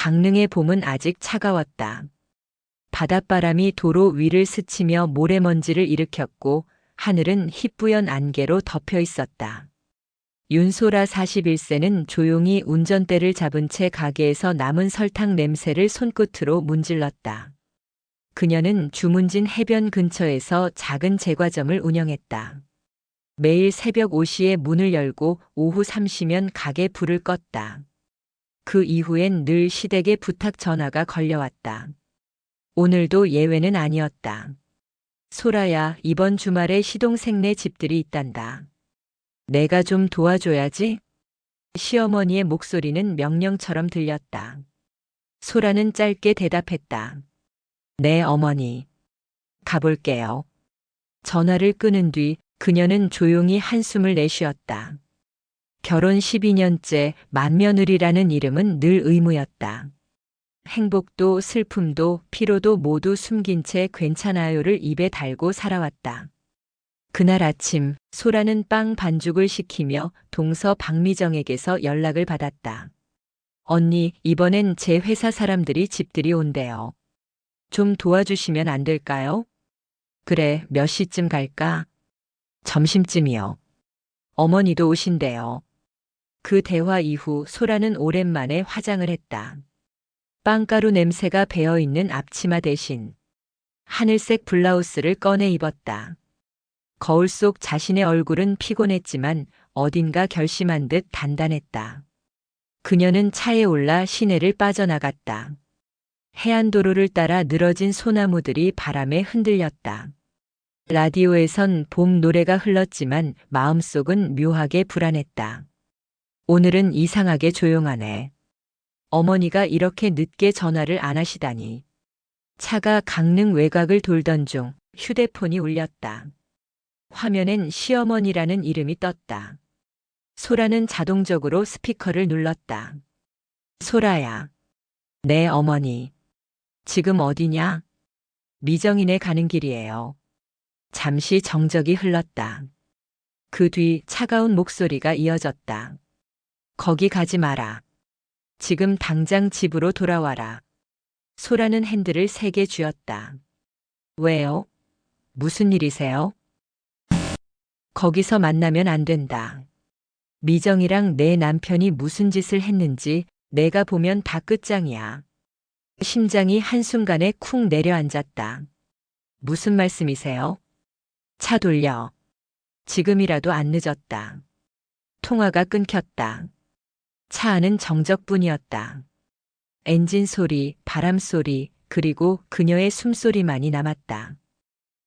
강릉의 봄은 아직 차가웠다. 바닷바람이 도로 위를 스치며 모래먼지를 일으켰고 하늘은 희뿌연 안개로 덮여 있었다. 윤소라 41세는 조용히 운전대를 잡은 채 가게에서 남은 설탕 냄새를 손끝으로 문질렀다. 그녀는 주문진 해변 근처에서 작은 제과점을 운영했다. 매일 새벽 5시에 문을 열고 오후 3시면 가게 불을 껐다. 그 이후엔 늘 시댁의 부탁 전화가 걸려왔다. 오늘도 예외는 아니었다. 소라야, 이번 주말에 시동생네 집들이 있단다. 내가 좀 도와줘야지. 시어머니의 목소리는 명령처럼 들렸다. 소라는 짧게 대답했다. 네, 어머니. 가볼게요. 전화를 끊은 뒤 그녀는 조용히 한숨을 내쉬었다. 결혼 12년째 맏며느리라는 이름은 늘 의무였다. 행복도 슬픔도 피로도 모두 숨긴 채 괜찮아요를 입에 달고 살아왔다. 그날 아침 소라는 빵 반죽을 시키며 동서 박미정에게서 연락을 받았다. 언니, 이번엔 제 회사 사람들이 집들이 온대요. 좀 도와주시면 안 될까요? 그래, 몇 시쯤 갈까? 점심쯤이요. 어머니도 오신대요. 그 대화 이후 소라는 오랜만에 화장을 했다. 빵가루 냄새가 배어있는 앞치마 대신 하늘색 블라우스를 꺼내 입었다. 거울 속 자신의 얼굴은 피곤했지만 어딘가 결심한 듯 단단했다. 그녀는 차에 올라 시내를 빠져나갔다. 해안도로를 따라 늘어진 소나무들이 바람에 흔들렸다. 라디오에선 봄 노래가 흘렀지만 마음속은 묘하게 불안했다. 오늘은 이상하게 조용하네. 어머니가 이렇게 늦게 전화를 안 하시다니. 차가 강릉 외곽을 돌던 중 휴대폰이 울렸다. 화면엔 시어머니라는 이름이 떴다. 소라는 자동적으로 스피커를 눌렀다. 소라야. 네, 어머니. 지금 어디냐? 미정이네 가는 길이에요. 잠시 정적이 흘렀다. 그 뒤 차가운 목소리가 이어졌다. 거기 가지 마라. 지금 당장 집으로 돌아와라. 소라는 핸들을 세게 쥐었다. 왜요? 무슨 일이세요? 거기서 만나면 안 된다. 미정이랑 내 남편이 무슨 짓을 했는지 내가 보면 다 끝장이야. 심장이 한순간에 쿵 내려앉았다. 무슨 말씀이세요? 차 돌려. 지금이라도 안 늦었다. 통화가 끊겼다. 차 안은 정적뿐이었다. 엔진 소리, 바람 소리, 그리고 그녀의 숨소리만이 남았다.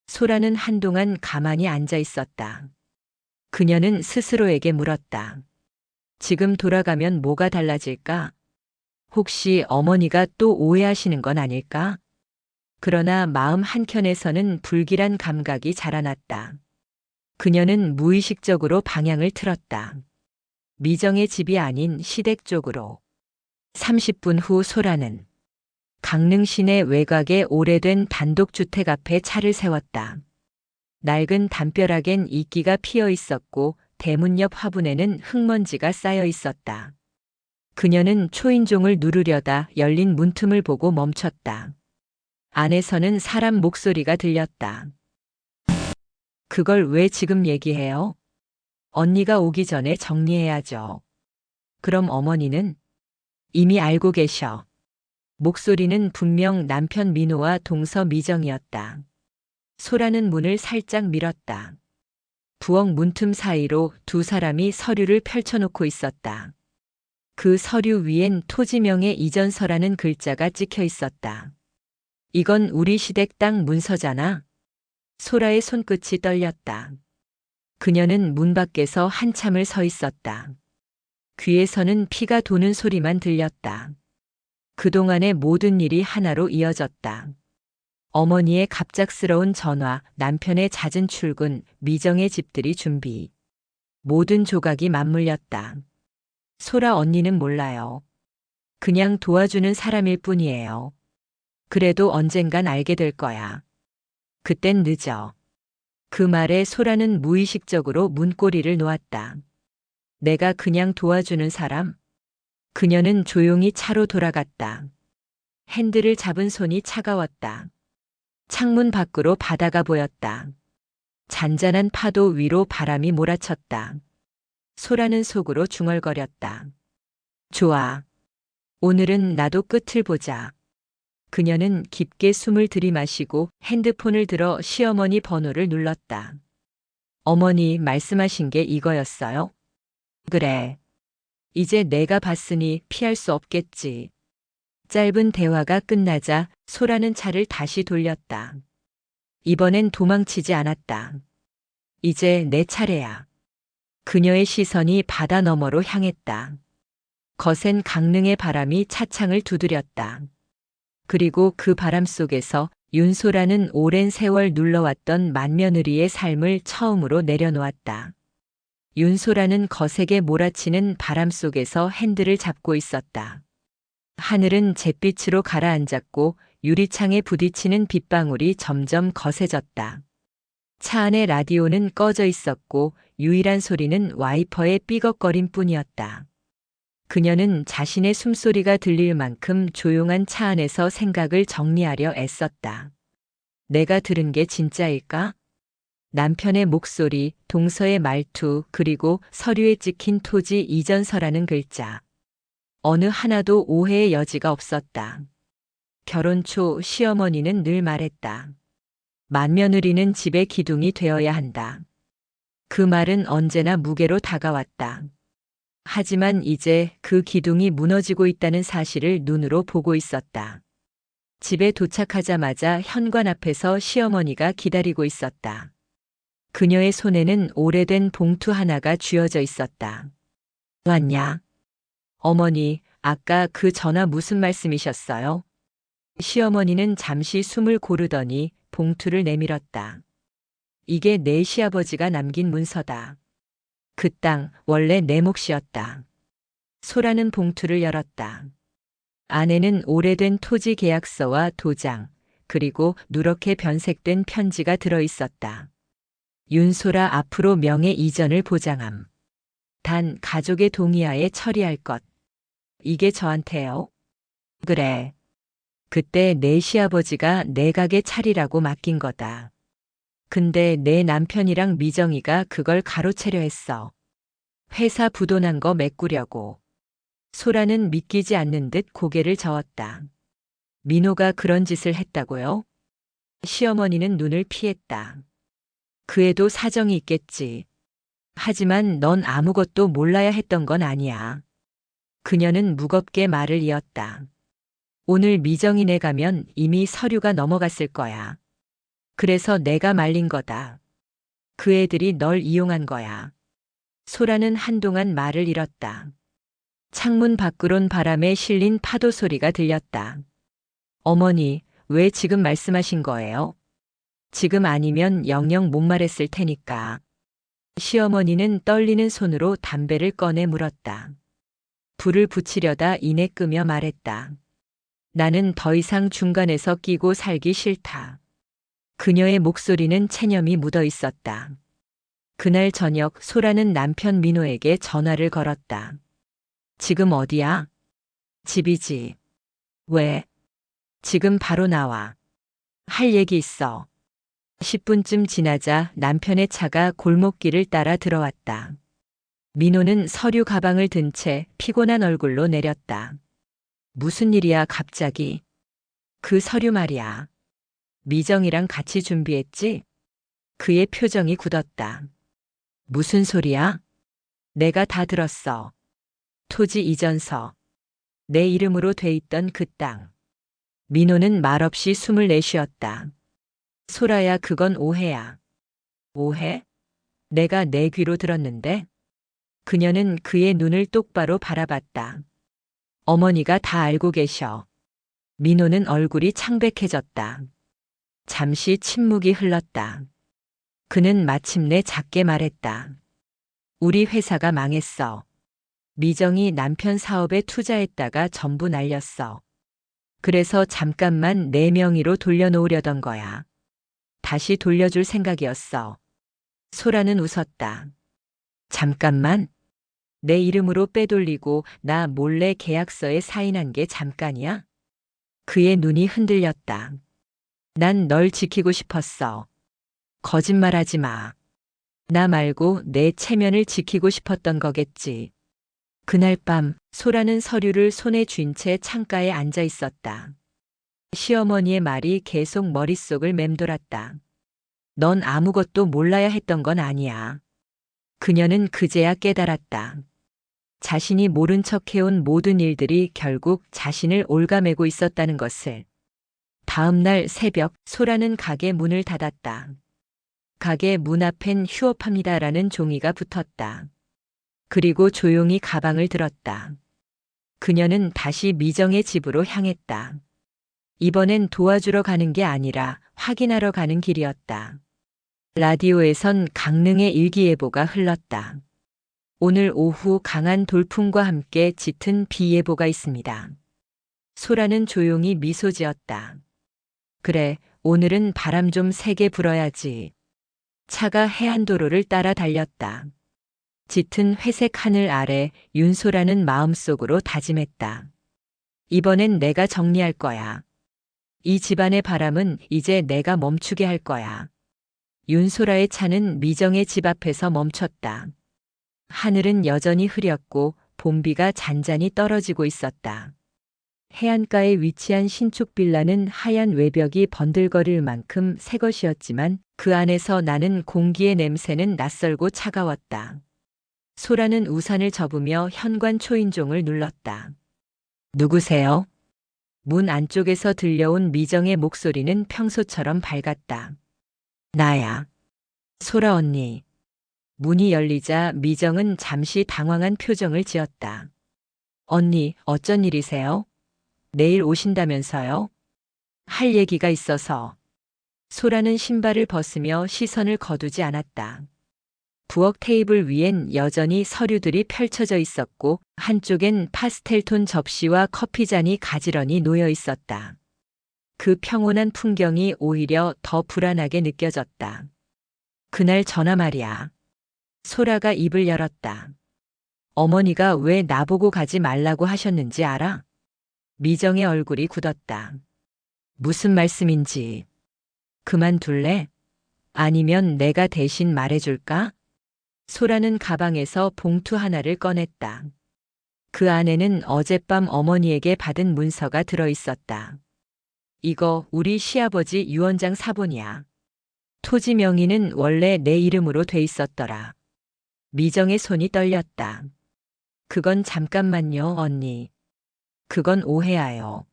소라는 한동안 가만히 앉아 있었다. 그녀는 스스로에게 물었다. 지금 돌아가면 뭐가 달라질까? 혹시 어머니가 또 오해하시는 건 아닐까? 그러나 마음 한켠에서는 불길한 감각이 자라났다. 그녀는 무의식적으로 방향을 틀었다. 미정의 집이 아닌 시댁 쪽으로. 30분 후 소라는 강릉 시내 외곽의 오래된 단독주택 앞에 차를 세웠다. 낡은 담벼락엔 이끼가 피어 있었고 대문 옆 화분에는 흙먼지가 쌓여 있었다. 그녀는 초인종을 누르려다 열린 문틈을 보고 멈췄다. 안에서는 사람 목소리가 들렸다. 그걸 왜 지금 얘기해요? 언니가 오기 전에 정리해야죠. 그럼 어머니는? 이미 알고 계셔. 목소리는 분명 남편 민호와 동서 미정이었다. 소라는 문을 살짝 밀었다. 부엌 문틈 사이로 두 사람이 서류를 펼쳐놓고 있었다. 그 서류 위엔 토지명의 이전서라는 글자가 찍혀 있었다. 이건 우리 시댁 땅 문서잖아. 소라의 손끝이 떨렸다. 그녀는 문 밖에서 한참을 서 있었다. 귀에서는 피가 도는 소리만 들렸다. 그동안의 모든 일이 하나로 이어졌다. 어머니의 갑작스러운 전화, 남편의 잦은 출근, 미정의 집들이 준비. 모든 조각이 맞물렸다. 소라 언니는 몰라요. 그냥 도와주는 사람일 뿐이에요. 그래도 언젠간 알게 될 거야. 그땐 늦어. 그 말에 소라는 무의식적으로 문고리를 놓았다. 내가 그냥 도와주는 사람? 그녀는 조용히 차로 돌아갔다. 핸들을 잡은 손이 차가웠다. 창문 밖으로 바다가 보였다. 잔잔한 파도 위로 바람이 몰아쳤다. 소라는 속으로 중얼거렸다. 좋아. 오늘은 나도 끝을 보자. 그녀는 깊게 숨을 들이마시고 핸드폰을 들어 시어머니 번호를 눌렀다. 어머니 말씀하신 게 이거였어요? 그래. 이제 내가 봤으니 피할 수 없겠지. 짧은 대화가 끝나자 소라는 차를 다시 돌렸다. 이번엔 도망치지 않았다. 이제 내 차례야. 그녀의 시선이 바다 너머로 향했다. 거센 강릉의 바람이 차창을 두드렸다. 그리고 그 바람 속에서 윤소라는 오랜 세월 눌러왔던 맏며느리의 삶을 처음으로 내려놓았다. 윤소라는 거세게 몰아치는 바람 속에서 핸들을 잡고 있었다. 하늘은 잿빛으로 가라앉았고 유리창에 부딪히는 빗방울이 점점 거세졌다. 차 안의 라디오는 꺼져 있었고 유일한 소리는 와이퍼의 삐걱거림 뿐이었다. 그녀는 자신의 숨소리가 들릴 만큼 조용한 차 안에서 생각을 정리하려 애썼다. 내가 들은 게 진짜일까? 남편의 목소리, 동서의 말투, 그리고 서류에 찍힌 토지 이전서라는 글자. 어느 하나도 오해의 여지가 없었다. 결혼 초 시어머니는 늘 말했다. 맏며느리는 집의 기둥이 되어야 한다. 그 말은 언제나 무게로 다가왔다. 하지만 이제 그 기둥이 무너지고 있다는 사실을 눈으로 보고 있었다. 집에 도착하자마자 현관 앞에서 시어머니가 기다리고 있었다. 그녀의 손에는 오래된 봉투 하나가 쥐어져 있었다. 왔냐? 어머니, 아까 그 전화 무슨 말씀이셨어요? 시어머니는 잠시 숨을 고르더니 봉투를 내밀었다. 이게 내 시아버지가 남긴 문서다. 그 땅 원래 내 몫이었다. 소라는 봉투를 열었다. 안에는 오래된 토지 계약서와 도장, 그리고 누렇게 변색된 편지가 들어 있었다. 윤소라 앞으로 명예 이전을 보장함. 단 가족의 동의하에 처리할 것. 이게 저한테요? 그래. 그때 내 시아버지가 내 가게 차리라고 맡긴 거다. 근데 내 남편이랑 미정이가 그걸 가로채려 했어. 회사 부도난 거 메꾸려고. 소라는 믿기지 않는 듯 고개를 저었다. 민호가 그런 짓을 했다고요? 시어머니는 눈을 피했다. 그 애도 사정이 있겠지. 하지만 넌 아무것도 몰라야 했던 건 아니야. 그녀는 무겁게 말을 이었다. 오늘 미정이네 가면 이미 서류가 넘어갔을 거야. 그래서 내가 말린 거다. 그 애들이 널 이용한 거야. 소라는 한동안 말을 잃었다. 창문 밖으론 바람에 실린 파도 소리가 들렸다. 어머니, 왜 지금 말씀하신 거예요? 지금 아니면 영영 못 말했을 테니까. 시어머니는 떨리는 손으로 담배를 꺼내 물었다. 불을 붙이려다 이내 끄며 말했다. 나는 더 이상 중간에서 끼고 살기 싫다. 그녀의 목소리는 체념이 묻어 있었다. 그날 저녁 소라는 남편 민호에게 전화를 걸었다. 지금 어디야? 집이지. 왜? 지금 바로 나와. 할 얘기 있어. 10분쯤 지나자 남편의 차가 골목길을 따라 들어왔다. 민호는 서류 가방을 든 채 피곤한 얼굴로 내렸다. 무슨 일이야 갑자기? 그 서류 말이야. 미정이랑 같이 준비했지? 그의 표정이 굳었다. 무슨 소리야? 내가 다 들었어. 토지 이전서. 내 이름으로 돼 있던 그 땅. 민호는 말없이 숨을 내쉬었다. 소라야, 그건 오해야. 오해? 내가 내 귀로 들었는데? 그녀는 그의 눈을 똑바로 바라봤다. 어머니가 다 알고 계셔. 민호는 얼굴이 창백해졌다. 잠시 침묵이 흘렀다. 그는 마침내 작게 말했다. 우리 회사가 망했어. 미정이 남편 사업에 투자했다가 전부 날렸어. 그래서 잠깐만 내 명의로 돌려놓으려던 거야. 다시 돌려줄 생각이었어. 소라는 웃었다. 잠깐만? 내 이름으로 빼돌리고 나 몰래 계약서에 사인한 게 잠깐이야? 그의 눈이 흔들렸다. 난 널 지키고 싶었어. 거짓말하지 마. 나 말고 내 체면을 지키고 싶었던 거겠지. 그날 밤 소라는 서류를 손에 쥔 채 창가에 앉아 있었다. 시어머니의 말이 계속 머릿속을 맴돌았다. 넌 아무것도 몰라야 했던 건 아니야. 그녀는 그제야 깨달았다. 자신이 모른 척 해온 모든 일들이 결국 자신을 올가매고 있었다는 것을. 다음 날 새벽 소라는 가게 문을 닫았다. 가게 문 앞엔 휴업합니다라는 종이가 붙었다. 그리고 조용히 가방을 들었다. 그녀는 다시 미정의 집으로 향했다. 이번엔 도와주러 가는 게 아니라 확인하러 가는 길이었다. 라디오에선 강릉의 일기예보가 흘렀다. 오늘 오후 강한 돌풍과 함께 짙은 비 예보가 있습니다. 소라는 조용히 미소 지었다. 그래, 오늘은 바람 좀 세게 불어야지. 차가 해안도로를 따라 달렸다. 짙은 회색 하늘 아래 윤소라는 마음속으로 다짐했다. 이번엔 내가 정리할 거야. 이 집안의 바람은 이제 내가 멈추게 할 거야. 윤소라의 차는 미정의 집 앞에서 멈췄다. 하늘은 여전히 흐렸고 봄비가 잔잔히 떨어지고 있었다. 해안가에 위치한 신축 빌라는 하얀 외벽이 번들거릴 만큼 새 것이었지만 그 안에서 나는 공기의 냄새는 낯설고 차가웠다. 소라는 우산을 접으며 현관 초인종을 눌렀다. 누구세요? 문 안쪽에서 들려온 미정의 목소리는 평소처럼 밝았다. 나야. 소라 언니. 문이 열리자 미정은 잠시 당황한 표정을 지었다. 언니, 어쩐 일이세요? 내일 오신다면서요? 할 얘기가 있어서. 소라는 신발을 벗으며 시선을 거두지 않았다. 부엌 테이블 위엔 여전히 서류들이 펼쳐져 있었고 한쪽엔 파스텔톤 접시와 커피잔이 가지런히 놓여 있었다. 그 평온한 풍경이 오히려 더 불안하게 느껴졌다. 그날 전화 말이야. 소라가 입을 열었다. 어머니가 왜 나보고 가지 말라고 하셨는지 알아? 미정의 얼굴이 굳었다. 무슨 말씀인지. 그만둘래? 아니면 내가 대신 말해줄까? 소라는 가방에서 봉투 하나를 꺼냈다. 그 안에는 어젯밤 어머니에게 받은 문서가 들어 있었다. 이거 우리 시아버지 유언장 사본이야. 토지 명의는 원래 내 이름으로 돼 있었더라. 미정의 손이 떨렸다. 그건 잠깐만요, 언니. 그건 오해야요.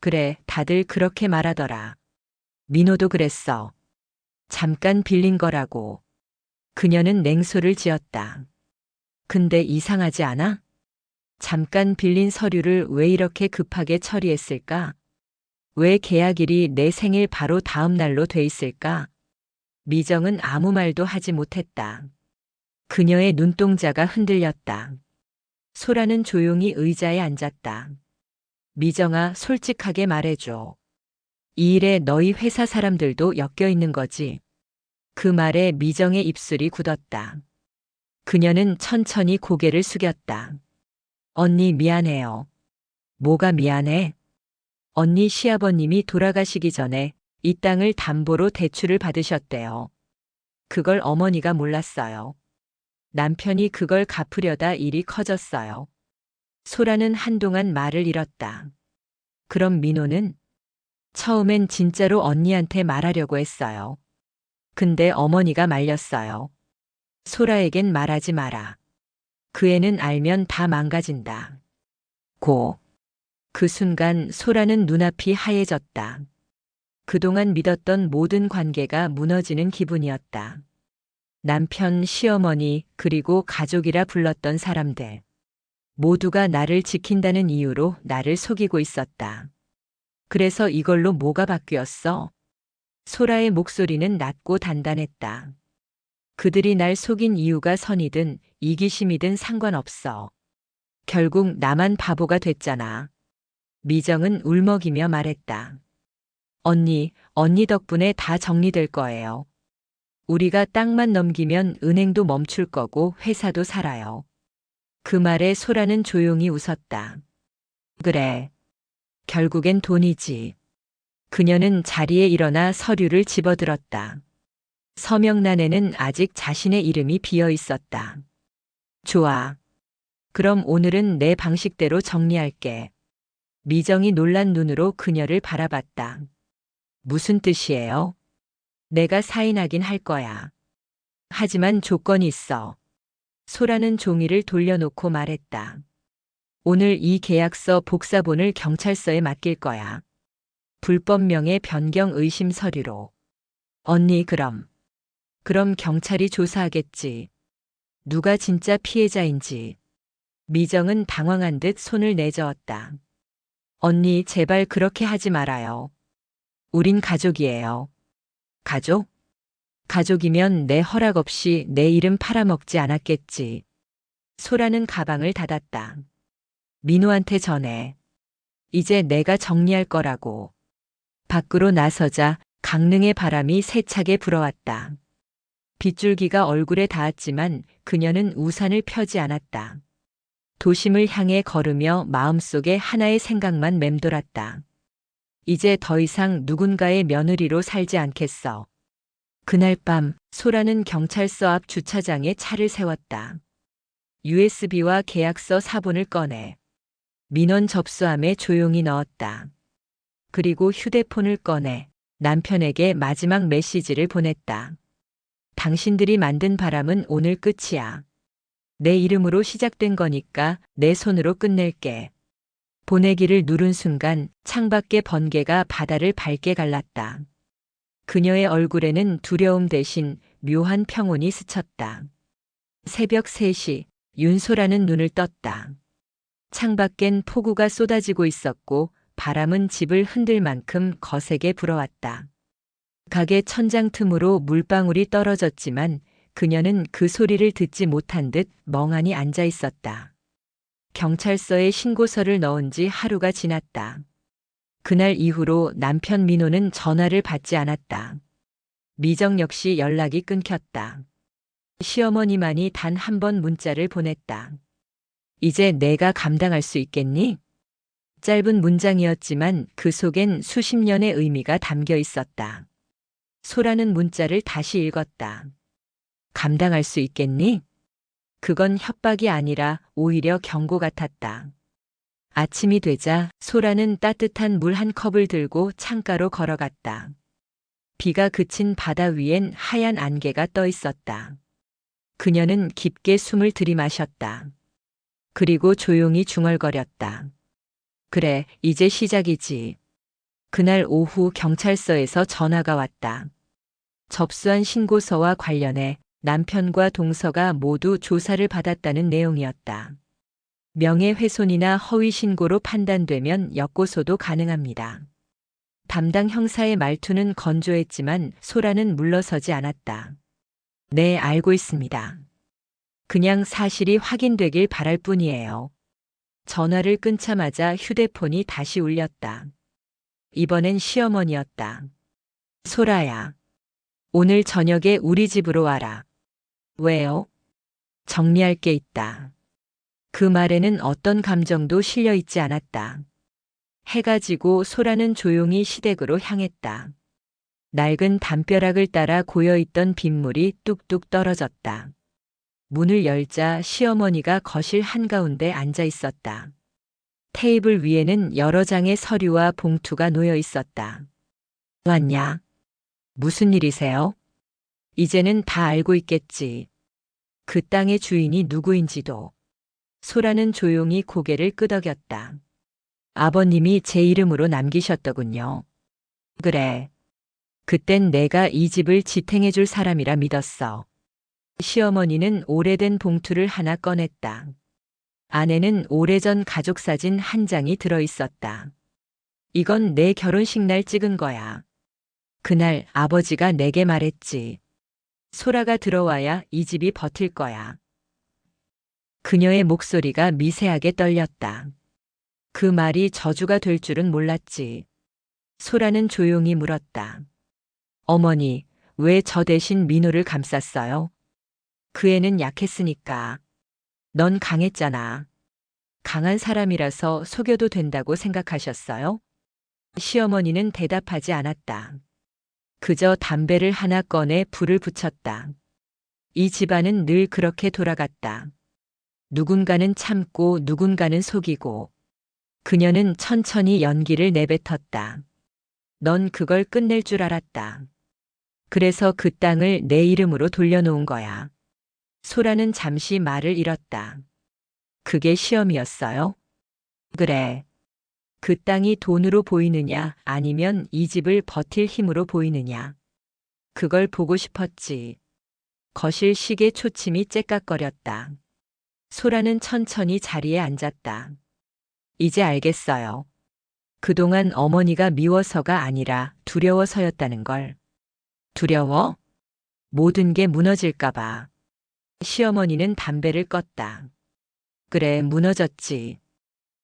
그래, 다들 그렇게 말하더라. 민호도 그랬어. 잠깐 빌린 거라고. 그녀는 냉소를 지었다. 근데 이상하지 않아? 잠깐 빌린 서류를 왜 이렇게 급하게 처리했을까? 왜 계약일이 내 생일 바로 다음 날로 돼 있을까? 미정은 아무 말도 하지 못했다. 그녀의 눈동자가 흔들렸다. 소라는 조용히 의자에 앉았다. 미정아, 솔직하게 말해줘. 이 일에 너희 회사 사람들도 엮여 있는 거지? 그 말에 미정의 입술이 굳었다. 그녀는 천천히 고개를 숙였다. 언니 미안해요. 뭐가 미안해? 언니 시아버님이 돌아가시기 전에 이 땅을 담보로 대출을 받으셨대요. 그걸 어머니가 몰랐어요. 남편이 그걸 갚으려다 일이 커졌어요. 소라는 한동안 말을 잃었다. 그럼 민호는? 처음엔 진짜로 언니한테 말하려고 했어요. 근데 어머니가 말렸어요. 소라에겐 말하지 마라. 그 애는 알면 다 망가진다. 고. 그 순간 소라는 눈앞이 하얘졌다. 그동안 믿었던 모든 관계가 무너지는 기분이었다. 남편, 시어머니, 그리고 가족이라 불렀던 사람들. 모두가 나를 지킨다는 이유로 나를 속이고 있었다. 그래서 이걸로 뭐가 바뀌었어? 소라의 목소리는 낮고 단단했다. 그들이 날 속인 이유가 선이든 이기심이든 상관없어. 결국 나만 바보가 됐잖아. 미정은 울먹이며 말했다. 언니 덕분에 다 정리될 거예요. 우리가 땅만 넘기면 은행도 멈출 거고 회사도 살아요. 그 말에 소라는 조용히 웃었다. 그래. 결국엔 돈이지. 그녀는 자리에 일어나 서류를 집어들었다. 서명란에는 아직 자신의 이름이 비어 있었다. 좋아. 그럼 오늘은 내 방식대로 정리할게. 미정이 놀란 눈으로 그녀를 바라봤다. 무슨 뜻이에요? 내가 사인하긴 할 거야. 하지만 조건이 있어. 소라는 종이를 돌려놓고 말했다. 오늘 이 계약서 복사본을 경찰서에 맡길 거야. 불법 명예 변경 의심 서류로. 언니 그럼 경찰이 조사하겠지. 누가 진짜 피해자인지. 미정은 당황한 듯 손을 내저었다. 언니 제발 그렇게 하지 말아요. 우린 가족이에요. 가족? 가족이면 내 허락 없이 내 이름 팔아먹지 않았겠지. 소라는 가방을 닫았다. 민호한테 전해. 이제 내가 정리할 거라고. 밖으로 나서자 강릉의 바람이 세차게 불어왔다. 빗줄기가 얼굴에 닿았지만 그녀는 우산을 펴지 않았다. 도심을 향해 걸으며 마음속에 하나의 생각만 맴돌았다. 이제 더 이상 누군가의 며느리로 살지 않겠어. 그날 밤 소라는 경찰서 앞 주차장에 차를 세웠다. USB와 계약서 사본을 꺼내 민원 접수함에 조용히 넣었다. 그리고 휴대폰을 꺼내 남편에게 마지막 메시지를 보냈다. 당신들이 만든 바람은 오늘 끝이야. 내 이름으로 시작된 거니까 내 손으로 끝낼게. 보내기를 누른 순간 창밖의 번개가 바다를 밝게 갈랐다. 그녀의 얼굴에는 두려움 대신 묘한 평온이 스쳤다. 새벽 3시 윤소라는 눈을 떴다. 창밖엔 폭우가 쏟아지고 있었고 바람은 집을 흔들 만큼 거세게 불어왔다. 가게 천장 틈으로 물방울이 떨어졌지만 그녀는 그 소리를 듣지 못한 듯 멍하니 앉아 있었다. 경찰서에 신고서를 넣은 지 하루가 지났다. 그날 이후로 남편 민호는 전화를 받지 않았다. 미정 역시 연락이 끊겼다. 시어머니만이 단 한 번 문자를 보냈다. 이제 내가 감당할 수 있겠니? 짧은 문장이었지만 그 속엔 수십 년의 의미가 담겨 있었다. 소라는 문자를 다시 읽었다. 감당할 수 있겠니? 그건 협박이 아니라 오히려 경고 같았다. 아침이 되자 소라는 따뜻한 물 한 컵을 들고 창가로 걸어갔다. 비가 그친 바다 위엔 하얀 안개가 떠 있었다. 그녀는 깊게 숨을 들이마셨다. 그리고 조용히 중얼거렸다. 그래, 이제 시작이지. 그날 오후 경찰서에서 전화가 왔다. 접수한 신고서와 관련해 남편과 동서가 모두 조사를 받았다는 내용이었다. 명예훼손이나 허위신고로 판단되면 역고소도 가능합니다. 담당 형사의 말투는 건조했지만 소라는 물러서지 않았다. 네, 알고 있습니다. 그냥 사실이 확인되길 바랄 뿐이에요. 전화를 끊자마자 휴대폰이 다시 울렸다. 이번엔 시어머니였다. 소라야, 오늘 저녁에 우리 집으로 와라. 왜요? 정리할 게 있다. 그 말에는 어떤 감정도 실려 있지 않았다. 해가 지고 소라는 조용히 시댁으로 향했다. 낡은 담벼락을 따라 고여있던 빗물이 뚝뚝 떨어졌다. 문을 열자 시어머니가 거실 한가운데 앉아 있었다. 테이블 위에는 여러 장의 서류와 봉투가 놓여 있었다. 왔냐? 무슨 일이세요? 이제는 다 알고 있겠지. 그 땅의 주인이 누구인지도. 소라는 조용히 고개를 끄덕였다. 아버님이 제 이름으로 남기셨더군요. 그래. 그땐 내가 이 집을 지탱해 줄 사람이라 믿었어. 시어머니는 오래된 봉투를 하나 꺼냈다. 안에는 오래전 가족사진 한 장이 들어 있었다. 이건 내 결혼식 날 찍은 거야. 그날 아버지가 내게 말했지. 소라가 들어와야 이 집이 버틸 거야. 그녀의 목소리가 미세하게 떨렸다. 그 말이 저주가 될 줄은 몰랐지. 소라는 조용히 물었다. 어머니, 왜 저 대신 민호를 감쌌어요? 그 애는 약했으니까. 넌 강했잖아. 강한 사람이라서 속여도 된다고 생각하셨어요? 시어머니는 대답하지 않았다. 그저 담배를 하나 꺼내 불을 붙였다. 이 집안은 늘 그렇게 돌아갔다. 누군가는 참고 누군가는 속이고 그녀는 천천히 연기를 내뱉었다. 넌 그걸 끝낼 줄 알았다. 그래서 그 땅을 내 이름으로 돌려놓은 거야. 소라는 잠시 말을 잃었다. 그게 시험이었어요? 그래. 그 땅이 돈으로 보이느냐 아니면 이 집을 버틸 힘으로 보이느냐. 그걸 보고 싶었지. 거실 시계 초침이 째깍거렸다. 소라는 천천히 자리에 앉았다. 이제 알겠어요. 그동안 어머니가 미워서가 아니라 두려워서였다는 걸. 두려워? 모든 게 무너질까봐. 시어머니는 담배를 껐다. 그래, 무너졌지.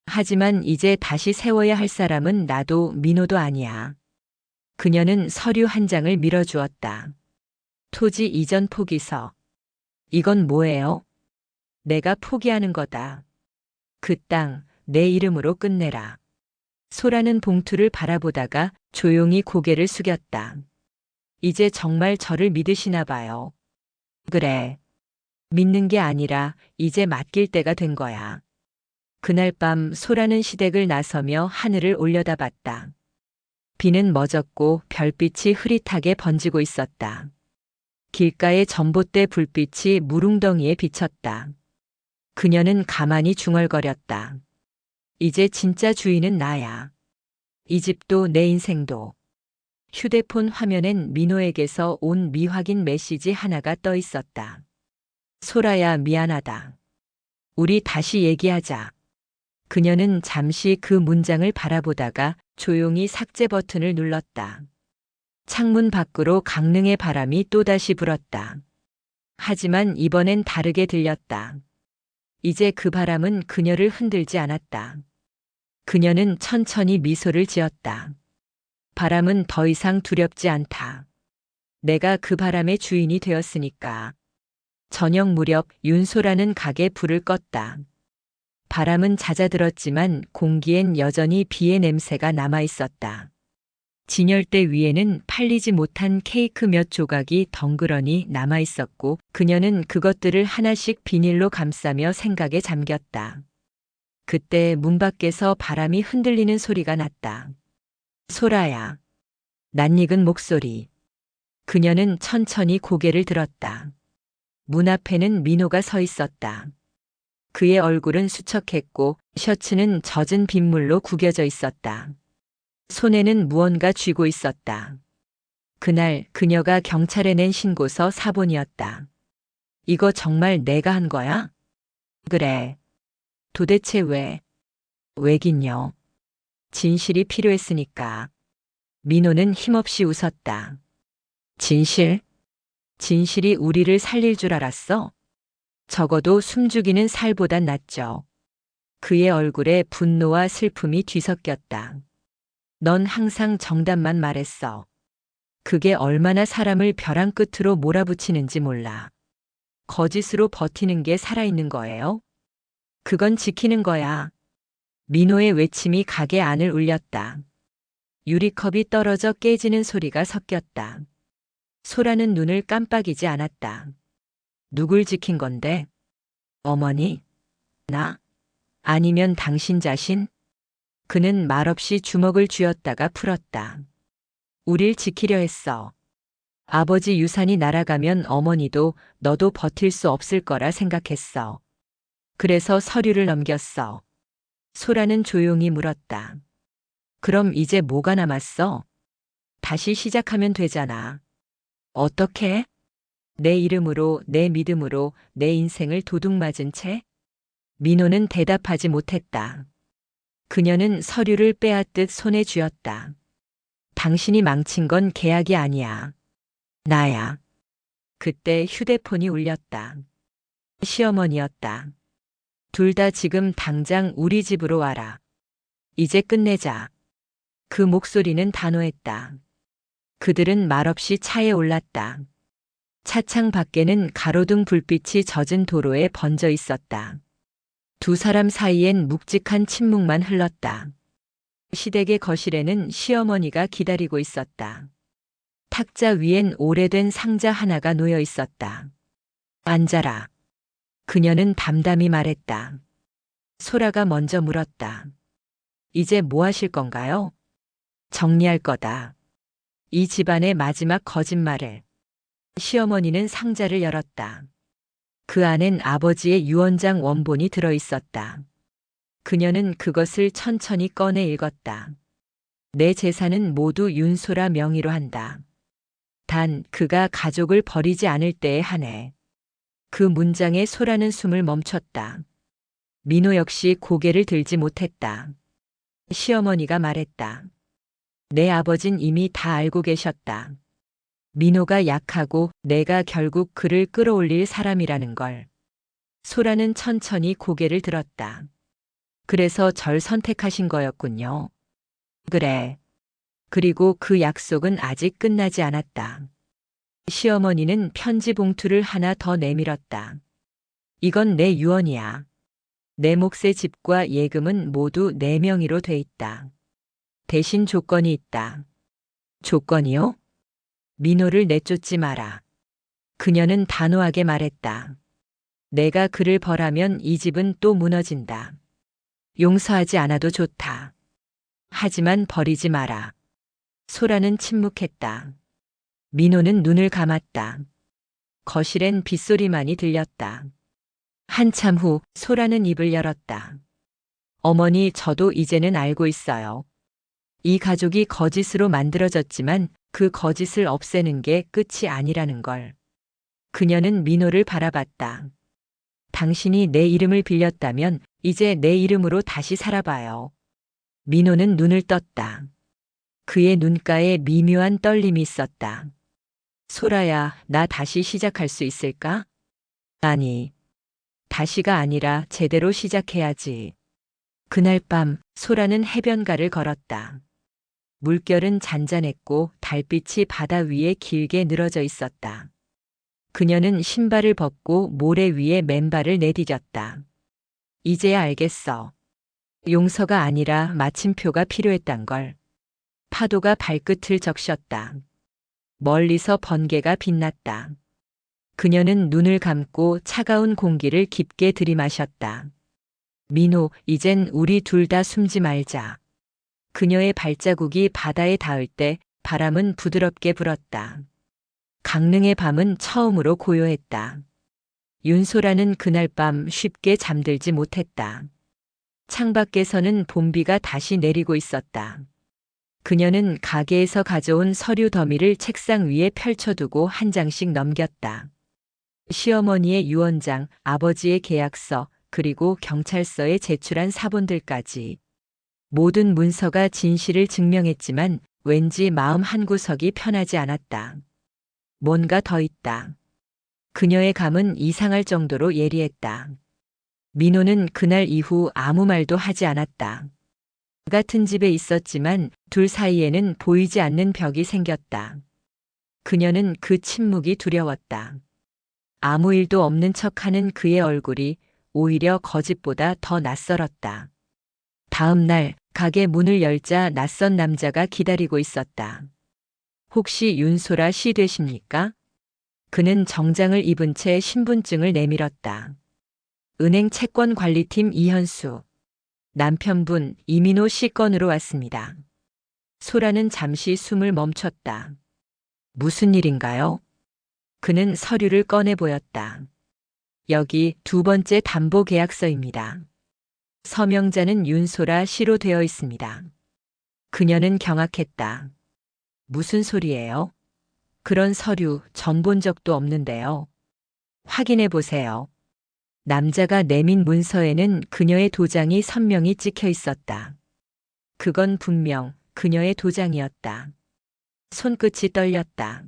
하지만 이제 다시 세워야 할 사람은 나도 민호도 아니야. 그녀는 서류 한 장을 밀어주었다. 토지 이전 포기서. 이건 뭐예요? 내가 포기하는 거다. 그 땅, 내 이름으로 끝내라. 소라는 봉투를 바라보다가 조용히 고개를 숙였다. 이제 정말 저를 믿으시나 봐요. 그래. 믿는 게 아니라 이제 맡길 때가 된 거야. 그날 밤 소라는 시댁을 나서며 하늘을 올려다봤다. 비는 멎었고 별빛이 흐릿하게 번지고 있었다. 길가의 전봇대 불빛이 무릉덩이에 비쳤다. 그녀는 가만히 중얼거렸다. 이제 진짜 주인은 나야. 이 집도 내 인생도. 휴대폰 화면엔 민호에게서 온 미확인 메시지 하나가 떠 있었다. 소라야, 미안하다. 우리 다시 얘기하자. 그녀는 잠시 그 문장을 바라보다가 조용히 삭제 버튼을 눌렀다. 창문 밖으로 강릉의 바람이 또다시 불었다. 하지만 이번엔 다르게 들렸다. 이제 그 바람은 그녀를 흔들지 않았다. 그녀는 천천히 미소를 지었다. 바람은 더 이상 두렵지 않다. 내가 그 바람의 주인이 되었으니까. 저녁 무렵 윤소라는 가게 불을 껐다. 바람은 잦아들었지만 공기엔 여전히 비의 냄새가 남아 있었다. 진열대 위에는 팔리지 못한 케이크 몇 조각이 덩그러니 남아 있었고 그녀는 그것들을 하나씩 비닐로 감싸며 생각에 잠겼다. 그때 문 밖에서 바람이 흔들리는 소리가 났다. 소라야. 낯익은 목소리. 그녀는 천천히 고개를 들었다. 문 앞에는 민호가 서 있었다. 그의 얼굴은 수척했고 셔츠는 젖은 빗물로 구겨져 있었다. 손에는 무언가 쥐고 있었다. 그날 그녀가 경찰에 낸 신고서 사본이었다. 이거 정말 내가 한 거야? 그래. 도대체 왜? 왜긴요. 진실이 필요했으니까. 민호는 힘없이 웃었다. 진실? 진실이 우리를 살릴 줄 알았어? 적어도 숨죽이는 살보단 낫죠. 그의 얼굴에 분노와 슬픔이 뒤섞였다. 넌 항상 정답만 말했어. 그게 얼마나 사람을 벼랑 끝으로 몰아붙이는지 몰라. 거짓으로 버티는 게 살아있는 거예요? 그건 지키는 거야. 민호의 외침이 가게 안을 울렸다. 유리컵이 떨어져 깨지는 소리가 섞였다. 소라는 눈을 깜빡이지 않았다. 누굴 지킨 건데? 어머니? 나? 아니면 당신 자신? 그는 말없이 주먹을 쥐었다가 풀었다. 우릴 지키려 했어. 아버지 유산이 날아가면 어머니도 너도 버틸 수 없을 거라 생각했어. 그래서 서류를 넘겼어. 소라는 조용히 물었다. 그럼 이제 뭐가 남았어? 다시 시작하면 되잖아. 어떻게? 내 이름으로, 내 믿음으로 내 인생을 도둑맞은 채? 민호는 대답하지 못했다. 그녀는 서류를 빼앗듯 손에 쥐었다. 당신이 망친 건 계약이 아니야. 나야. 그때 휴대폰이 울렸다. 시어머니였다. 둘 다 지금 당장 우리 집으로 와라. 이제 끝내자. 그 목소리는 단호했다. 그들은 말없이 차에 올랐다. 차창 밖에는 가로등 불빛이 젖은 도로에 번져 있었다. 두 사람 사이엔 묵직한 침묵만 흘렀다. 시댁의 거실에는 시어머니가 기다리고 있었다. 탁자 위엔 오래된 상자 하나가 놓여 있었다. 앉아라. 그녀는 담담히 말했다. 소라가 먼저 물었다. 이제 뭐 하실 건가요? 정리할 거다. 이 집안의 마지막 거짓말을. 시어머니는 상자를 열었다. 그 안엔 아버지의 유언장 원본이 들어 있었다. 그녀는 그것을 천천히 꺼내 읽었다. 내 재산은 모두 윤소라 명의로 한다. 단 그가 가족을 버리지 않을 때에 한해. 그 문장에 소라는 숨을 멈췄다. 민호 역시 고개를 들지 못했다. 시어머니가 말했다. 내 아버진 이미 다 알고 계셨다. 민호가 약하고 내가 결국 그를 끌어올릴 사람이라는 걸. 소라는 천천히 고개를 들었다. 그래서 절 선택하신 거였군요. 그래. 그리고 그 약속은 아직 끝나지 않았다. 시어머니는 편지 봉투를 하나 더 내밀었다. 이건 내 유언이야. 내 몫의 집과 예금은 모두 내 명의로 돼 있다. 대신 조건이 있다. 조건이요? 민호를 내쫓지 마라. 그녀는 단호하게 말했다. 내가 그를 벌하면 이 집은 또 무너진다. 용서하지 않아도 좋다. 하지만 버리지 마라. 소라는 침묵했다. 민호는 눈을 감았다. 거실엔 빗소리만이 들렸다. 한참 후 소라는 입을 열었다. 어머니, 저도 이제는 알고 있어요. 이 가족이 거짓으로 만들어졌지만 그 거짓을 없애는 게 끝이 아니라는 걸. 그녀는 민호를 바라봤다. 당신이 내 이름을 빌렸다면 이제 내 이름으로 다시 살아봐요. 민호는 눈을 떴다. 그의 눈가에 미묘한 떨림이 있었다. 소라야, 나 다시 시작할 수 있을까? 아니, 다시가 아니라 제대로 시작해야지. 그날 밤 소라는 해변가를 걸었다. 물결은 잔잔했고 달빛이 바다 위에 길게 늘어져 있었다. 그녀는 신발을 벗고 모래 위에 맨발을 내디뎠다. 이제야 알겠어. 용서가 아니라 마침표가 필요했단 걸. 파도가 발끝을 적셨다. 멀리서 번개가 빛났다. 그녀는 눈을 감고 차가운 공기를 깊게 들이마셨다. 민호, 이젠 우리 둘 다 숨지 말자. 그녀의 발자국이 바다에 닿을 때 바람은 부드럽게 불었다. 강릉의 밤은 처음으로 고요했다. 윤소라는 그날 밤 쉽게 잠들지 못했다. 창밖에서는 봄비가 다시 내리고 있었다. 그녀는 가게에서 가져온 서류 더미를 책상 위에 펼쳐두고 한 장씩 넘겼다. 시어머니의 유언장, 아버지의 계약서, 그리고 경찰서에 제출한 사본들까지. 모든 문서가 진실을 증명했지만 왠지 마음 한구석이 편하지 않았다. 뭔가 더 있다. 그녀의 감은 이상할 정도로 예리했다. 민호는 그날 이후 아무 말도 하지 않았다. 같은 집에 있었지만 둘 사이에는 보이지 않는 벽이 생겼다. 그녀는 그 침묵이 두려웠다. 아무 일도 없는 척하는 그의 얼굴이 오히려 거짓보다 더 낯설었다. 다음 날 가게 문을 열자 낯선 남자가 기다리고 있었다. 혹시 윤소라 씨 되십니까? 그는 정장을 입은 채 신분증을 내밀었다. 은행 채권관리팀 이현수. 남편분 이민호 씨 건으로 왔습니다. 소라는 잠시 숨을 멈췄다. 무슨 일인가요? 그는 서류를 꺼내 보였다. 여기 두 번째 담보 계약서입니다. 서명자는 윤소라 씨로 되어 있습니다. 그녀는 경악했다. 무슨 소리예요? 그런 서류 전 본 적도 없는데요. 확인해 보세요. 남자가 내민 문서에는 그녀의 도장이 선명히 찍혀 있었다. 그건 분명 그녀의 도장이었다. 손끝이 떨렸다.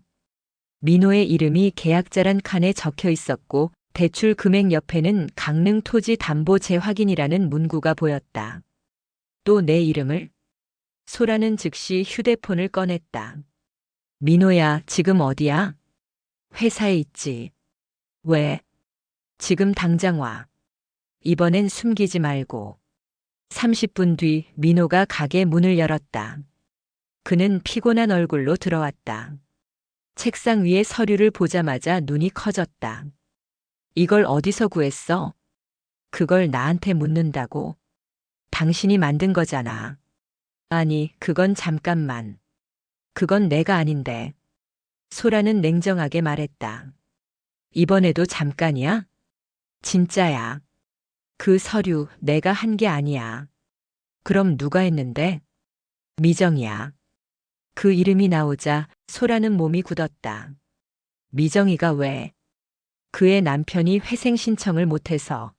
민호의 이름이 계약자란 칸에 적혀 있었고 대출 금액 옆에는 강릉 토지 담보 재확인이라는 문구가 보였다. 또 내 이름을? 소라는 즉시 휴대폰을 꺼냈다. 민호야, 지금 어디야? 회사에 있지. 왜? 지금 당장 와. 이번엔 숨기지 말고. 30분 뒤 민호가 가게 문을 열었다. 그는 피곤한 얼굴로 들어왔다. 책상 위에 서류를 보자마자 눈이 커졌다. 이걸 어디서 구했어? 그걸 나한테 묻는다고? 당신이 만든 거잖아. 아니, 그건 잠깐만. 그건 내가 아닌데. 소라는 냉정하게 말했다. 이번에도 잠깐이야? 진짜야. 그 서류 내가 한 게 아니야. 그럼 누가 했는데? 미정이야. 그 이름이 나오자 소라는 몸이 굳었다. 미정이가 왜? 그의 남편이 회생 신청을 못해서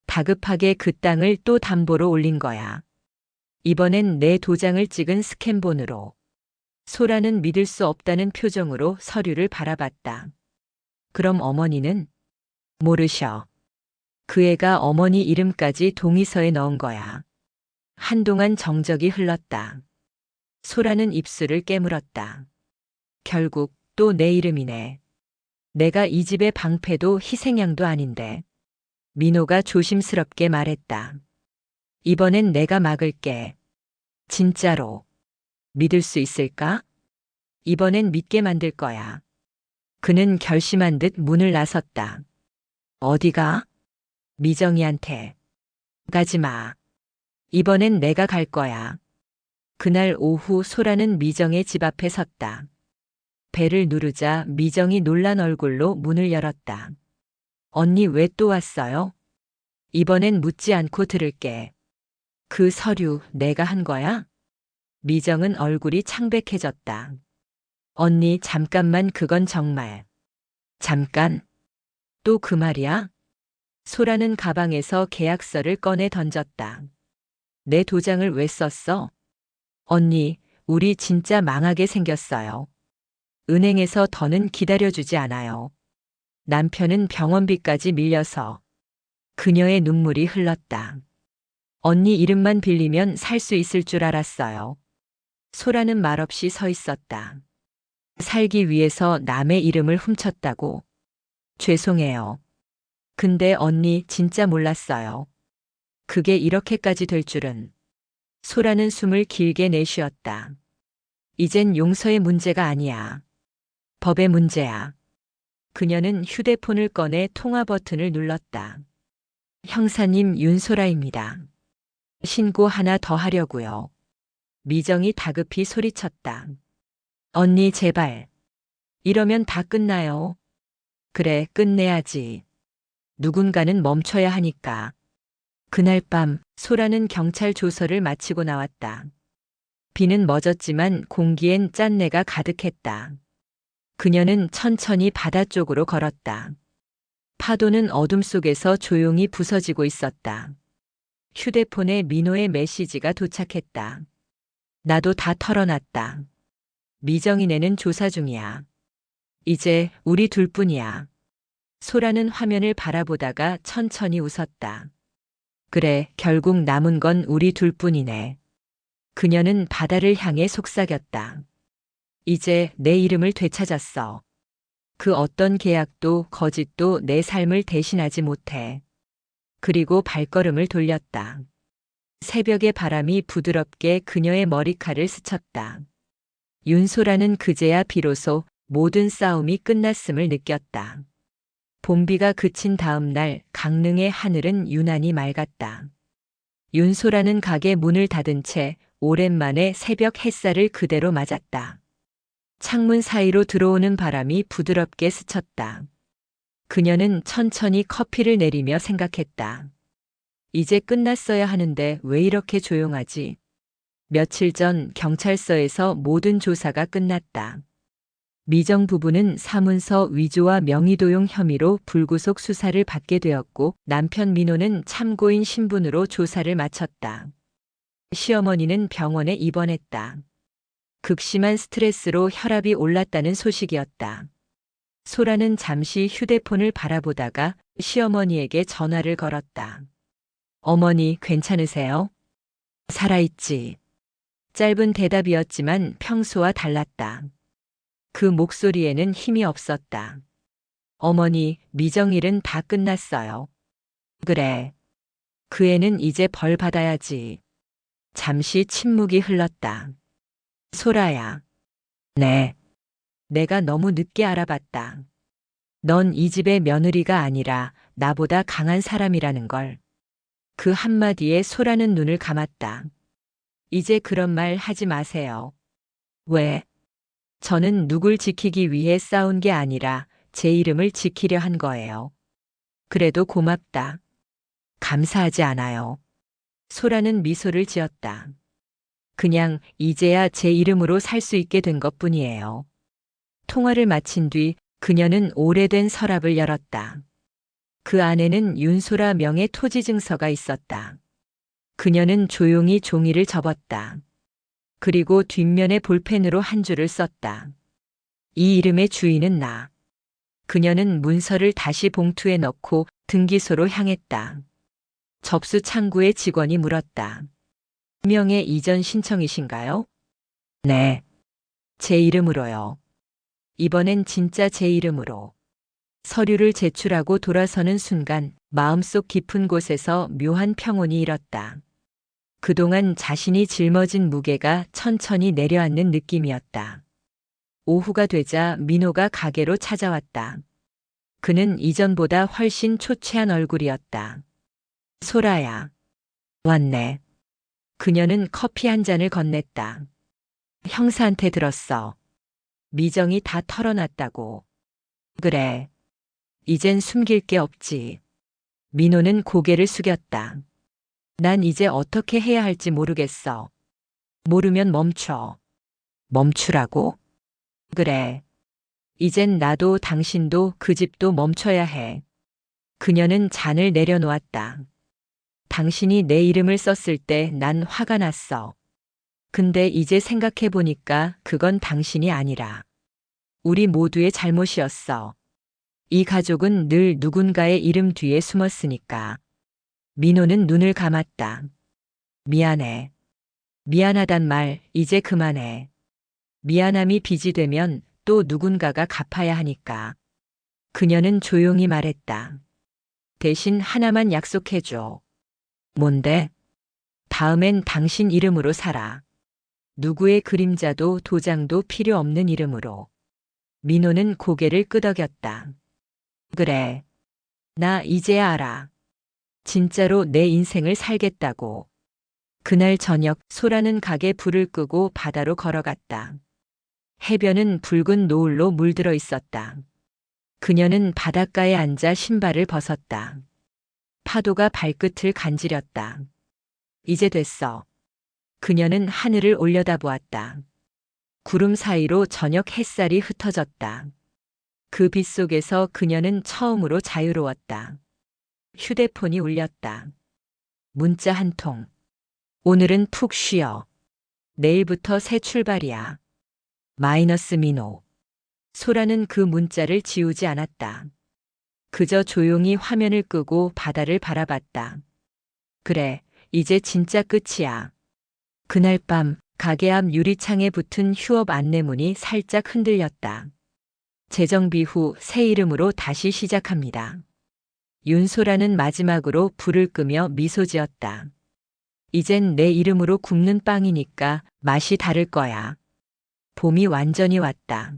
다급하게 그 땅을 또 담보로 올린 거야. 이번엔 내 도장을 찍은 스캔본으로. 소라는 믿을 수 없다는 표정으로 서류를 바라봤다. 그럼 어머니는? 모르셔. 그 애가 어머니 이름까지 동의서에 넣은 거야. 한동안 정적이 흘렀다. 소라는 입술을 깨물었다. 결국 또 내 이름이네. 내가 이 집의 방패도 희생양도 아닌데. 민호가 조심스럽게 말했다. 이번엔 내가 막을게. 진짜로. 믿을 수 있을까? 이번엔 믿게 만들 거야. 그는 결심한 듯 문을 나섰다. 어디가? 미정이한테. 가지 마. 이번엔 내가 갈 거야. 그날 오후 소라는 미정의 집 앞에 섰다. 벨을 누르자 미정이 놀란 얼굴로 문을 열었다. 언니 왜 또 왔어요? 이번엔 묻지 않고 들을게. 그 서류 내가 한 거야? 미정은 얼굴이 창백해졌다. 언니 잠깐만 그건 정말. 잠깐? 또 그 말이야? 소라는 가방에서 계약서를 꺼내 던졌다. 내 도장을 왜 썼어? 언니, 우리 진짜 망하게 생겼어요. 은행에서 더는 기다려주지 않아요. 남편은 병원비까지 밀려서. 그녀의 눈물이 흘렀다. 언니 이름만 빌리면 살 수 있을 줄 알았어요. 소라는 말없이 서 있었다. 살기 위해서 남의 이름을 훔쳤다고. 죄송해요. 근데 언니 진짜 몰랐어요. 그게 이렇게까지 될 줄은. 소라는 숨을 길게 내쉬었다. 이젠 용서의 문제가 아니야. 법의 문제야. 그녀는 휴대폰을 꺼내 통화 버튼을 눌렀다. 형사님 윤소라입니다. 신고 하나 더 하려고요. 미정이 다급히 소리쳤다. 언니 제발. 이러면 다 끝나요. 그래, 끝내야지. 누군가는 멈춰야 하니까. 그날 밤 소라는 경찰 조서를 마치고 나왔다. 비는 멎었지만 공기엔 짠내가 가득했다. 그녀는 천천히 바다 쪽으로 걸었다. 파도는 어둠 속에서 조용히 부서지고 있었다. 휴대폰에 민호의 메시지가 도착했다. 나도 다 털어놨다. 미정이네는 조사 중이야. 이제 우리 둘뿐이야. 소라는 화면을 바라보다가 천천히 웃었다. 그래, 결국 남은 건 우리 둘뿐이네. 그녀는 바다를 향해 속삭였다. 이제 내 이름을 되찾았어. 그 어떤 계약도 거짓도 내 삶을 대신하지 못해. 그리고 발걸음을 돌렸다. 새벽의 바람이 부드럽게 그녀의 머리칼을 스쳤다. 윤소라는 그제야 비로소 모든 싸움이 끝났음을 느꼈다. 봄비가 그친 다음 날 강릉의 하늘은 유난히 맑았다. 윤소라는 가게 문을 닫은 채 오랜만에 새벽 햇살을 그대로 맞았다. 창문 사이로 들어오는 바람이 부드럽게 스쳤다. 그녀는 천천히 커피를 내리며 생각했다. 이제 끝났어야 하는데 왜 이렇게 조용하지? 며칠 전 경찰서에서 모든 조사가 끝났다. 미정 부부는 사문서 위조와 명의도용 혐의로 불구속 수사를 받게 되었고 남편 민호는 참고인 신분으로 조사를 마쳤다. 시어머니는 병원에 입원했다. 극심한 스트레스로 혈압이 올랐다는 소식이었다. 소라는 잠시 휴대폰을 바라보다가 시어머니에게 전화를 걸었다. 어머니 괜찮으세요? 살아있지. 짧은 대답이었지만 평소와 달랐다. 그 목소리에는 힘이 없었다. 어머니, 미정일은 다 끝났어요. 그래. 그 애는 이제 벌 받아야지. 잠시 침묵이 흘렀다. 소라야. 네. 내가 너무 늦게 알아봤다. 넌 이 집의 며느리가 아니라 나보다 강한 사람이라는 걸. 그 한마디에 소라는 눈을 감았다. 이제 그런 말 하지 마세요. 왜? 저는 누굴 지키기 위해 싸운 게 아니라 제 이름을 지키려 한 거예요. 그래도 고맙다. 감사하지 않아요. 소라는 미소를 지었다. 그냥 이제야 제 이름으로 살 수 있게 된 것뿐이에요. 통화를 마친 뒤 그녀는 오래된 서랍을 열었다. 그 안에는 윤소라 명의 토지 증서가 있었다. 그녀는 조용히 종이를 접었다. 그리고 뒷면에 볼펜으로 한 줄을 썼다. 이 이름의 주인은 나. 그녀는 문서를 다시 봉투에 넣고 등기소로 향했다. 접수 창구의 직원이 물었다. 명의 이전 신청이신가요? 네. 제 이름으로요. 이번엔 진짜 제 이름으로. 서류를 제출하고 돌아서는 순간 마음속 깊은 곳에서 묘한 평온이 일었다. 그동안 자신이 짊어진 무게가 천천히 내려앉는 느낌이었다. 오후가 되자 민호가 가게로 찾아왔다. 그는 이전보다 훨씬 초췌한 얼굴이었다. 소라야. 왔네. 그녀는 커피 한 잔을 건넸다. 형사한테 들었어. 미정이 다 털어놨다고. 그래. 이젠 숨길 게 없지. 민호는 고개를 숙였다. 난 이제 어떻게 해야 할지 모르겠어. 모르면 멈춰. 멈추라고? 그래. 이젠 나도 당신도 그 집도 멈춰야 해. 그녀는 잔을 내려놓았다. 당신이 내 이름을 썼을 때 난 화가 났어. 근데 이제 생각해보니까 그건 당신이 아니라 우리 모두의 잘못이었어. 이 가족은 늘 누군가의 이름 뒤에 숨었으니까. 민호는 눈을 감았다. 미안해. 미안하단 말 이제 그만해. 미안함이 빚이 되면 또 누군가가 갚아야 하니까. 그녀는 조용히 말했다. 대신 하나만 약속해줘. 뭔데? 다음엔 당신 이름으로 살아. 누구의 그림자도 도장도 필요 없는 이름으로. 민호는 고개를 끄덕였다. 그래. 나 이제야 알아. 진짜로 내 인생을 살겠다고. 그날 저녁 소라는 가게 불을 끄고 바다로 걸어갔다. 해변은 붉은 노을로 물들어 있었다. 그녀는 바닷가에 앉아 신발을 벗었다. 파도가 발끝을 간지렸다. 이제 됐어. 그녀는 하늘을 올려다보았다. 구름 사이로 저녁 햇살이 흩어졌다. 그 빛 속에서 그녀는 처음으로 자유로웠다. 휴대폰이 울렸다. 문자 한 통. 오늘은 푹 쉬어. 내일부터 새 출발이야. 마이너스 민호. 소라는 그 문자를 지우지 않았다. 그저 조용히 화면을 끄고 바다를 바라봤다. 그래, 이제 진짜 끝이야. 그날 밤 가게 앞 유리창에 붙은 휴업 안내문이 살짝 흔들렸다. 재정비 후 새 이름으로 다시 시작합니다. 윤소라는 마지막으로 불을 끄며 미소 지었다. 이젠 내 이름으로 굽는 빵이니까 맛이 다를 거야. 봄이 완전히 왔다.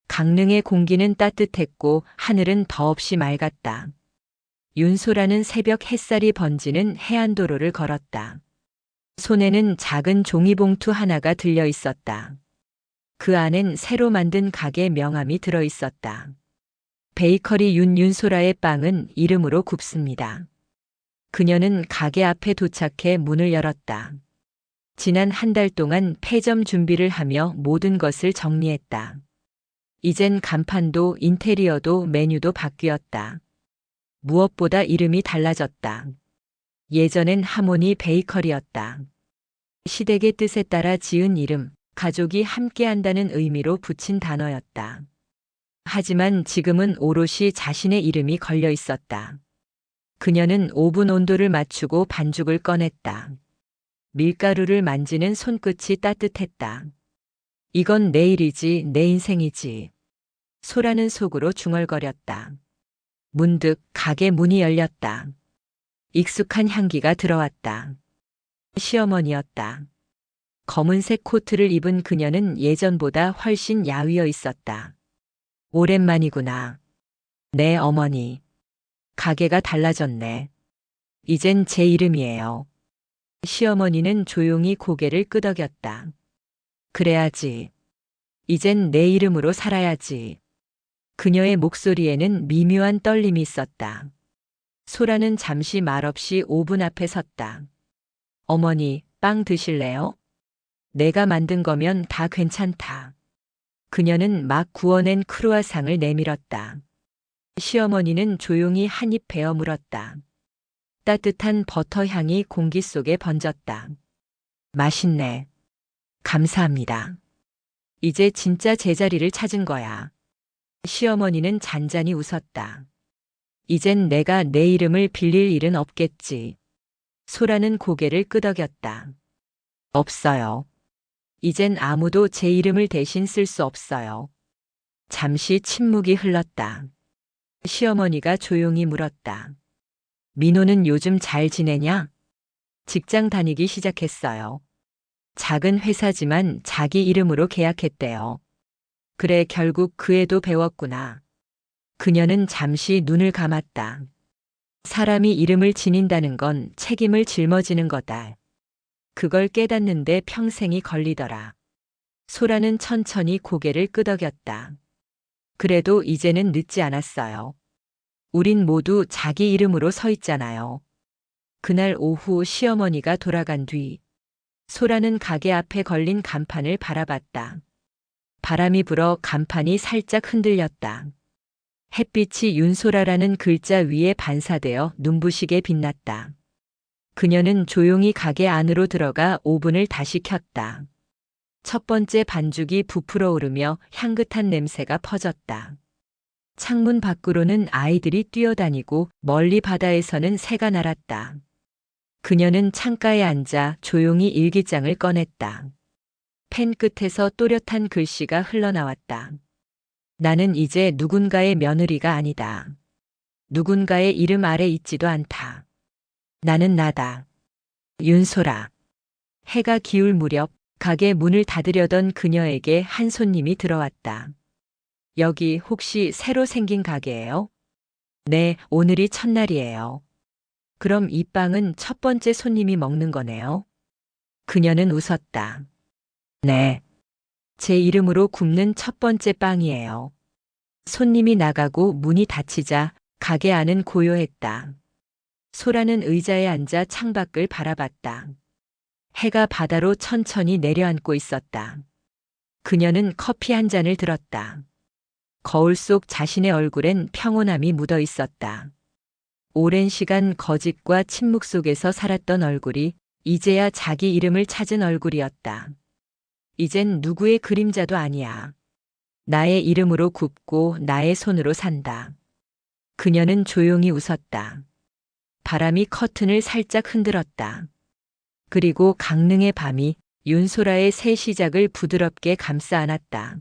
강릉의 공기는 따뜻했고 하늘은 더없이 맑았다. 윤소라는 새벽 햇살이 번지는 해안도로를 걸었다. 손에는 작은 종이봉투 하나가 들려 있었다. 그 안엔 새로 만든 가게 명함이 들어 있었다. 베이커리 윤소라의 빵은 이름으로 굽습니다. 그녀는 가게 앞에 도착해 문을 열었다. 지난 한 달 동안 폐점 준비를 하며 모든 것을 정리했다. 이젠 간판도 인테리어도 메뉴도 바뀌었다. 무엇보다 이름이 달라졌다. 예전엔 하모니 베이커리였다. 시댁의 뜻에 따라 지은 이름, 가족이 함께한다는 의미로 붙인 단어였다. 하지만 지금은 오롯이 자신의 이름이 걸려 있었다. 그녀는 오븐 온도를 맞추고 반죽을 꺼냈다. 밀가루를 만지는 손끝이 따뜻했다. 이건 내일이지, 내 인생이지. 소라는 속으로 중얼거렸다. 문득 가게 문이 열렸다. 익숙한 향기가 들어왔다. 시어머니였다. 검은색 코트를 입은 그녀는 예전보다 훨씬 야위어 있었다. 오랜만이구나. 네, 어머니. 가게가 달라졌네. 이젠 제 이름이에요. 시어머니는 조용히 고개를 끄덕였다. 그래야지. 이젠 내 이름으로 살아야지. 그녀의 목소리에는 미묘한 떨림이 있었다. 소라는 잠시 말없이 오븐 앞에 섰다. 어머니, 빵 드실래요? 내가 만든 거면 다 괜찮다. 그녀는 막 구워낸 크루아상을 내밀었다. 시어머니는 조용히 한 입 베어 물었다. 따뜻한 버터 향이 공기 속에 번졌다. 맛있네. 감사합니다. 이제 진짜 제자리를 찾은 거야. 시어머니는 잔잔히 웃었다. 이젠 내가 내 이름을 빌릴 일은 없겠지. 소라는 고개를 끄덕였다. 없어요. 이젠 아무도 제 이름을 대신 쓸 수 없어요. 잠시 침묵이 흘렀다. 시어머니가 조용히 물었다. 민호는 요즘 잘 지내냐? 직장 다니기 시작했어요. 작은 회사지만 자기 이름으로 계약했대요. 그래, 결국 그 애도 배웠구나. 그녀는 잠시 눈을 감았다. 사람이 이름을 지닌다는 건 책임을 짊어지는 거다. 그걸 깨닫는데 평생이 걸리더라. 소라는 천천히 고개를 끄덕였다. 그래도 이제는 늦지 않았어요. 우린 모두 자기 이름으로 서 있잖아요. 그날 오후 시어머니가 돌아간 뒤 소라는 가게 앞에 걸린 간판을 바라봤다. 바람이 불어 간판이 살짝 흔들렸다. 햇빛이 윤소라라는 글자 위에 반사되어 눈부시게 빛났다. 그녀는 조용히 가게 안으로 들어가 오븐을 다시 켰다. 첫 번째 반죽이 부풀어 오르며 향긋한 냄새가 퍼졌다. 창문 밖으로는 아이들이 뛰어다니고 멀리 바다에서는 새가 날았다. 그녀는 창가에 앉아 조용히 일기장을 꺼냈다. 펜 끝에서 또렷한 글씨가 흘러나왔다. 나는 이제 누군가의 며느리가 아니다. 누군가의 이름 아래 있지도 않다. 나는 나다. 윤소라. 해가 기울 무렵 가게 문을 닫으려던 그녀에게 한 손님이 들어왔다. 여기 혹시 새로 생긴 가게예요? 네, 오늘이 첫날이에요. 그럼 이 빵은 첫 번째 손님이 먹는 거네요? 그녀는 웃었다. 네. 제 이름으로 굽는 첫 번째 빵이에요. 손님이 나가고 문이 닫히자 가게 안은 고요했다. 소라는 의자에 앉아 창밖을 바라봤다. 해가 바다로 천천히 내려앉고 있었다. 그녀는 커피 한 잔을 들었다. 거울 속 자신의 얼굴엔 평온함이 묻어 있었다. 오랜 시간 거짓과 침묵 속에서 살았던 얼굴이 이제야 자기 이름을 찾은 얼굴이었다. 이젠 누구의 그림자도 아니야. 나의 이름으로 굽고 나의 손으로 산다. 그녀는 조용히 웃었다. 바람이 커튼을 살짝 흔들었다. 그리고 강릉의 밤이 윤소라의 새 시작을 부드럽게 감싸 안았다.